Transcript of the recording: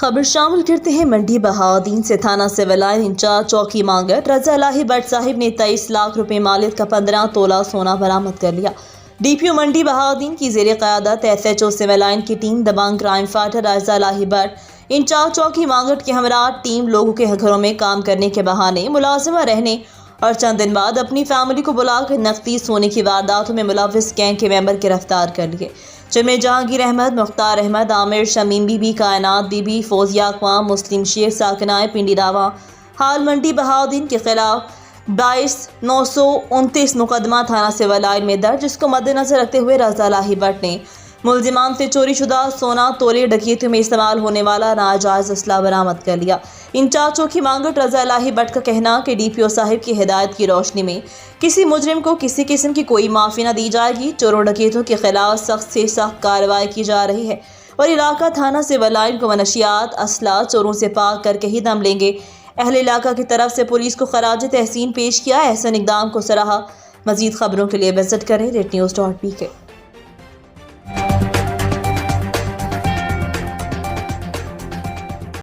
خبر شامل کرتے ہیں منڈی بہاؤدین سے تھانہ سول لائن انچارج چوکی مانگٹ رضا الہی بٹ صاحب نے 23 لاکھ روپے مالیت کا 15 تولہ سونا برآمد کر لیا۔ ڈی پی او منڈی بہاؤدین کی زیر قیادت S H O civil line کی ٹیم دبنگ crime fighter Raza Elahi Butt incharge چوکی مانگٹ کے ہمراہ ٹیم لوگوں کے گھروں میں کام کرنے کے بہانے ملازمہ رہنے اور چند دن بعد اپنی فیملی کو بلا کر نقدی سونے کی وارداتوں میں ملوث گینگ کے ممبر گرفتار کر لیے، جن میں جہانگیر احمد، مختار احمد، عامر، شمیم بی بی، کائنات بی بی، فوزیہ اقوام، مسلم شیخ، ساکنائے پنڈی راوا حال منڈی بہاؤدین کے خلاف 22,929 مقدمہ تھانہ سول لائن میں درج، جس کو مد نظر رکھتے ہوئے رضا الہی بٹ نے ملزمان سے چوری شدہ سونا، تولے، ڈکیتیوں میں استعمال ہونے والا ناجائز اسلحہ برآمد کر لیا۔ انچارج چوکی مانگٹ رضا الہی بٹ کا کہنا کہ ڈی پی او صاحب کی ہدایت کی روشنی میں کسی مجرم کو کسی قسم کی کوئی معافی نہ دی جائے گی۔ چوروں ڈکیتوں کے خلاف سخت سے سخت کارروائی کی جا رہی ہے اور علاقہ تھانہ سول لائن کو منشیات، اسلحہ، چوروں سے پاک کر کے ہی دم لیں گے۔ اہل علاقہ کی طرف سے پولیس کو خراج تحسین پیش کیا، احسن اقدام کو سراہا۔ مزید خبروں کے لیے وزٹ کریں ریٹ نیوز.pk